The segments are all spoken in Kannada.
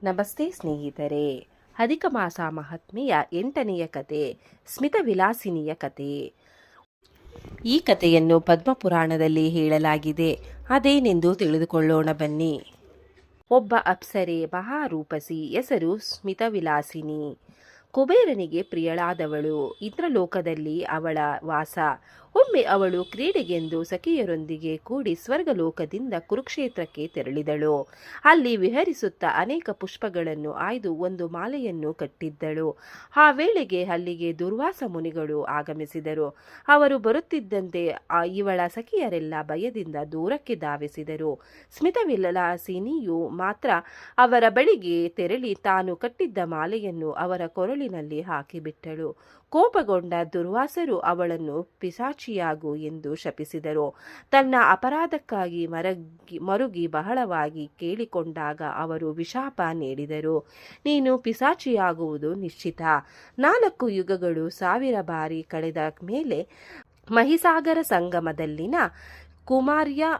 ನಮಸ್ತೆ ಸ್ನೇಹಿತರೆ. ಅಧಿಕ ಮಾಸ ಮಹಾತ್ಮೆಯ 8ನೆಯ ಕತೆ, ಸ್ಮಿತವಿಲಾಸಿನಿಯ ಕತೆ. ಈ ಕಥೆಯನ್ನು ಪದ್ಮಪುರಾಣದಲ್ಲಿ ಹೇಳಲಾಗಿದೆ. ಅದೇನೆಂದು ತಿಳಿದುಕೊಳ್ಳೋಣ ಬನ್ನಿ. ಒಬ್ಬ ಅಪ್ಸರೆ ಮಹಾರೂಪಸಿ, ಹೆಸರು ಸ್ಮಿತವಿಲಾಸಿನಿ. ಕುಬೇರನಿಗೆ ಪ್ರಿಯಳಾದವಳು. ಇಂದ್ರಲೋಕದಲ್ಲಿ ಅವಳ ವಾಸ. ಒಮ್ಮೆ ಅವಳು ಕ್ರೀಡೆಗೆಂದು ಸಖಿಯರೊಂದಿಗೆ ಕೂಡಿ ಸ್ವರ್ಗಲೋಕದಿಂದ ಕುರುಕ್ಷೇತ್ರಕ್ಕೆ ತೆರಳಿದಳು. ಅಲ್ಲಿ ವಿಹರಿಸುತ್ತಾ ಅನೇಕ ಪುಷ್ಪಗಳನ್ನು ಆಯ್ದು ಒಂದು ಮಾಲೆಯನ್ನು ಕಟ್ಟಿದ್ದಳು. ಆ ವೇಳೆಗೆ ಅಲ್ಲಿಗೆ ದುರ್ವಾಸ ಮುನಿಗಳು ಆಗಮಿಸಿದರು. ಅವರು ಬರುತ್ತಿದ್ದಂತೆ ಇವಳ ಸಖಿಯರೆಲ್ಲ ಭಯದಿಂದ ದೂರಕ್ಕೆ ಧಾವಿಸಿದರು. ಸ್ಮಿತವಿಲಾಸಿನಿಯು ಮಾತ್ರ ಅವರ ಬಳಿಗೆ ತೆರಳಿ ತಾನು ಕಟ್ಟಿದ್ದ ಮಾಲೆಯನ್ನು ಅವರ ಕೊರಳಿನಲ್ಲಿ ಹಾಕಿಬಿಟ್ಟಳು. ಕೋಪಗೊಂಡ ದುರ್ವಾಸರು ಅವಳನ್ನು ಪಿಶಾಚಿಯಾಗು ಎಂದು ಶಪಿಸಿದರು. ತನ್ನ ಅಪರಾಧಕ್ಕಾಗಿ ಮರುಗಿ ಬಹಳವಾಗಿ ಕೇಳಿಕೊಂಡಾಗ ಅವರು ವಿಶಾಪ ನೀಡಿದರು. ನೀನು ಪಿಶಾಚಿಯಾಗುವುದು ನಿಶ್ಚಿತ. 4 ಯುಗಗಳು 1000 ಬಾರಿ ಕಳೆದ ಮೇಲೆ ಮಹಿಸಾಗರ ಸಂಗಮದಲ್ಲಿನ ಕುಮಾರ್ಯ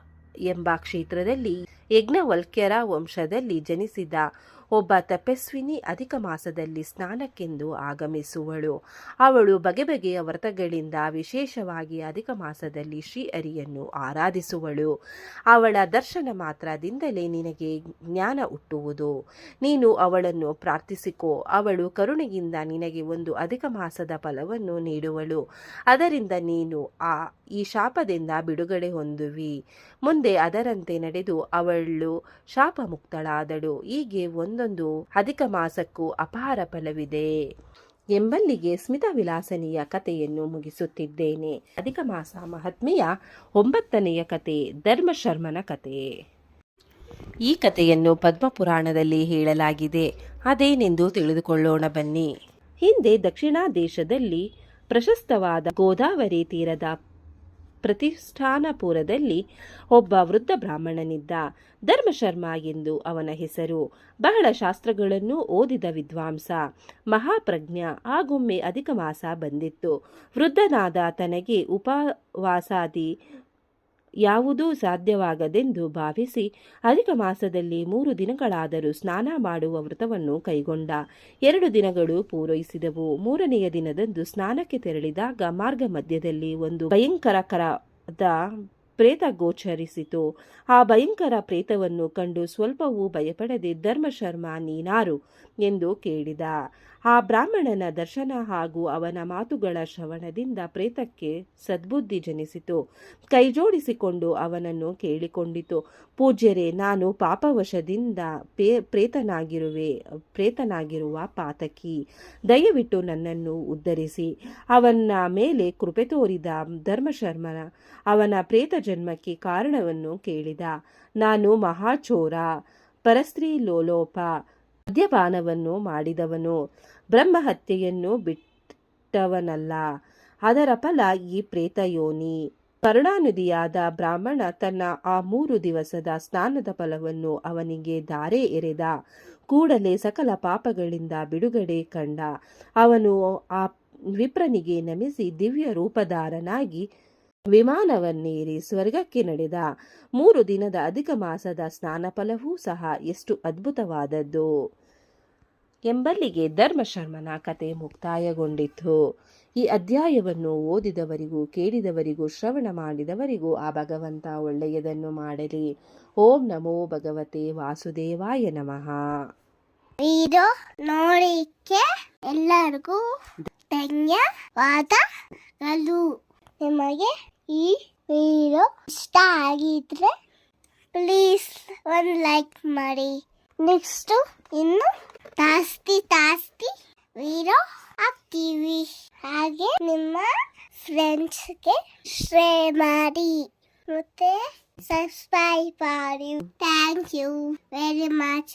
ಎಂಬ ಕ್ಷೇತ್ರದಲ್ಲಿ ಯಜ್ಞವಲ್ಕ್ಯರ ವಂಶದಲ್ಲಿ ಜನಿಸಿದ ಒಬ್ಬ ತಪಸ್ವಿನಿ ಅಧಿಕ ಮಾಸದಲ್ಲಿ ಸ್ನಾನಕ್ಕೆಂದು ಆಗಮಿಸುವಳು. ಅವಳು ಬಗೆ ಬಗೆಯ ವ್ರತಗಳಿಂದ ವಿಶೇಷವಾಗಿ ಅಧಿಕ ಮಾಸದಲ್ಲಿ ಶ್ರೀಹರಿಯನ್ನು ಆರಾಧಿಸುವಳು. ಅವಳ ದರ್ಶನ ಮಾತ್ರದಿಂದಲೇ ನಿನಗೆ ಜ್ಞಾನ ಹುಟ್ಟುವುದು. ನೀನು ಅವಳನ್ನು ಪ್ರಾರ್ಥಿಸಿಕೋ. ಅವಳು ಕರುಣೆಯಿಂದ ನಿನಗೆ ಒಂದು ಅಧಿಕ ಮಾಸದ ಫಲವನ್ನು ನೀಡುವಳು. ಅದರಿಂದ ನೀನು ಈ ಶಾಪದಿಂದ ಬಿಡುಗಡೆ ಹೊಂದುವಿ. ಮುಂದೆ ಅದರಂತೆ ನಡೆದು ಅವಳು ಶಾಪ ಮುಕ್ತಳಾದಳು. ಹೀಗೆ ಒಂದೊಂದು ಅಧಿಕ ಮಾಸಕ್ಕೂ ಅಪಾರ ಫಲವಿದೆ ಎಂಬಲ್ಲಿಗೆ ಸ್ಮಿತವಿಲಾಸಿನಿಯ ಕಥೆಯನ್ನು ಮುಗಿಸುತ್ತಿದ್ದೇನೆ. ಅಧಿಕ ಮಾಸ ಮಹಾತ್ಮೆಯ 9ನೆಯ ಕತೆ, ಧರ್ಮಶರ್ಮನ ಕತೆ. ಈ ಕಥೆಯನ್ನು ಪದ್ಮಪುರಾಣದಲ್ಲಿ ಹೇಳಲಾಗಿದೆ. ಅದೇನೆಂದು ತಿಳಿದುಕೊಳ್ಳೋಣ ಬನ್ನಿ. ಹಿಂದೆ ದಕ್ಷಿಣ ದೇಶದಲ್ಲಿ ಪ್ರಶಸ್ತವಾದ ಗೋದಾವರಿ ತೀರದ ಪ್ರತಿಷ್ಠಾನಪುರದಲ್ಲಿ ಒಬ್ಬ ವೃದ್ಧ ಬ್ರಾಹ್ಮಣನಿದ್ದ. ಧರ್ಮಶರ್ಮ ಎಂದು ಅವನ ಹೆಸರು. ಬಹಳ ಶಾಸ್ತ್ರಗಳನ್ನು ಓದಿದ ವಿದ್ವಾಂಸ, ಮಹಾಪ್ರಜ್ಞ. ಆಗೊಮ್ಮೆ ಅಧಿಕ ಮಾಸ ಬಂದಿತ್ತು. ವೃದ್ಧನಾದ ತನಗೆ ಉಪವಾಸಾದಿ ಯಾವುದೂ ಸಾಧ್ಯವಾಗದೆಂದು ಭಾವಿಸಿ ಅಧಿಕ ಮಾಸದಲ್ಲಿ 3 ದಿನಗಳಾದರೂ ಸ್ನಾನ ಮಾಡುವ ವ್ರತವನ್ನು ಕೈಗೊಂಡ. 2 ದಿನಗಳು ಪೂರೈಸಿದವು. 3ನೆಯ ದಿನದಂದು ಸ್ನಾನಕ್ಕೆ ತೆರಳಿದಾಗ ಮಾರ್ಗ ಮಧ್ಯದಲ್ಲಿ ಒಂದು ಭಯಂಕರಕರದ ಪ್ರೇತ ಗೋಚರಿಸಿತು. ಆ ಭಯಂಕರ ಪ್ರೇತವನ್ನು ಕಂಡು ಸ್ವಲ್ಪವೂ ಭಯಪಡದೆ ಧರ್ಮಶರ್ಮ ನೀನಾರು ಎಂದು ಕೇಳಿದ. ಆ ಬ್ರಾಹ್ಮಣನ ದರ್ಶನ ಹಾಗೂ ಅವನ ಮಾತುಗಳ ಶ್ರವಣದಿಂದ ಪ್ರೇತಕ್ಕೆ ಸದ್ಬುದ್ಧಿ ಜನಿಸಿತು. ಕೈಜೋಡಿಸಿಕೊಂಡು ಅವನನ್ನು ಕೇಳಿಕೊಂಡಿತು. ಪೂಜ್ಯರೇ, ನಾನು ಪಾಪವಶದಿಂದ ಪ್ರೇತನಾಗಿರುವ ಪಾತಕಿ. ದಯವಿಟ್ಟು ನನ್ನನ್ನು ಉದ್ಧರಿಸಿ. ಅವನ ಮೇಲೆ ಕೃಪೆ ತೋರಿದ ಧರ್ಮಶರ್ಮನ ಅವನ ಪ್ರೇತ ಜನ್ಮಕ್ಕೆ ಕಾರಣವನ್ನು ಕೇಳಿದ. ನಾನು ಮಹಾಚೋರ, ಪರಸ್ತ್ರೀ ಲೋಲೋಪ, ಮದ್ಯಪಾನವನ್ನು ಮಾಡಿದವನು, ಬ್ರಹ್ಮಹತ್ಯೆಯನ್ನು ಬಿಟ್ಟವನಲ್ಲ. ಅದರ ಫಲ ಈ ಪ್ರೇತಯೋನಿ. ಕರುಣಾನಿಧಿಯಾದ ಬ್ರಾಹ್ಮಣ ತನ್ನ ಆ 3 ದಿವಸದ ಸ್ನಾನದ ಫಲವನ್ನು ಅವನಿಗೆ ಧಾರೆ ಎರೆದ ಕೂಡಲೇ ಸಕಲ ಪಾಪಗಳಿಂದ ಬಿಡುಗಡೆ ಕಂಡ. ಅವನು ಆ ವಿಪ್ರನಿಗೆ ನಮಿಸಿ ದಿವ್ಯ ರೂಪಧಾರನಾಗಿ ವಿಮಾನವನ್ನೇರಿ ಸ್ವರ್ಗಕ್ಕೆ ನಡೆದ. 3 ದಿನದ ಅಧಿಕ ಮಾಸದ ಸ್ನಾನ ಫಲವೂ ಸಹ ಎಷ್ಟು ಅದ್ಭುತವಾದದ್ದು ಎಂಬಲ್ಲಿಗೆ ಧರ್ಮಶರ್ಮನ ಕತೆ ಮುಕ್ತಾಯಗೊಂಡಿತು. ಈ ಅಧ್ಯಾಯವನ್ನು ಓದಿದವರಿಗೂ ಕೇಳಿದವರಿಗೂ ಶ್ರವಣ ಮಾಡಿದವರಿಗೂ ಆ ಭಗವಂತ ಒಳ್ಳೆಯದನ್ನು ಮಾಡಲಿ. ಓಂ ನಮೋ ಭಗವತೆ ವಾಸುದೇವಾಯ ನಮಃ. ವಿಡಿಯೋ ನೋಡಿಕ್ಕೆ ಎಲ್ಲರಿಗೂ ಧನ್ಯವಾದಗಳು. ನಿಮಗೆ ಈ ವಿಡಿಯೋ ಇಷ್ಟ ಆಗಿದ್ರೆ ಪ್ಲೀಸ್ ಒಂದು ಲೈಕ್ ಮಾಡಿ. ನೆಕ್ಸ್ಟ್ ಇನ್ನು ಜಾಸ್ತಿ ವಿಡಿಯೋ ಹಾಕ್ತೀವಿ. ಹಾಗೆ ನಿಮ್ಮ ಫ್ರೆಂಡ್ಸ್ಗೆ ಶೇರ್ ಮಾಡಿ ಮತ್ತೆ ಸಬ್ಸ್ಕ್ರೈಬ್ ಮಾಡಿ. Thank you very much.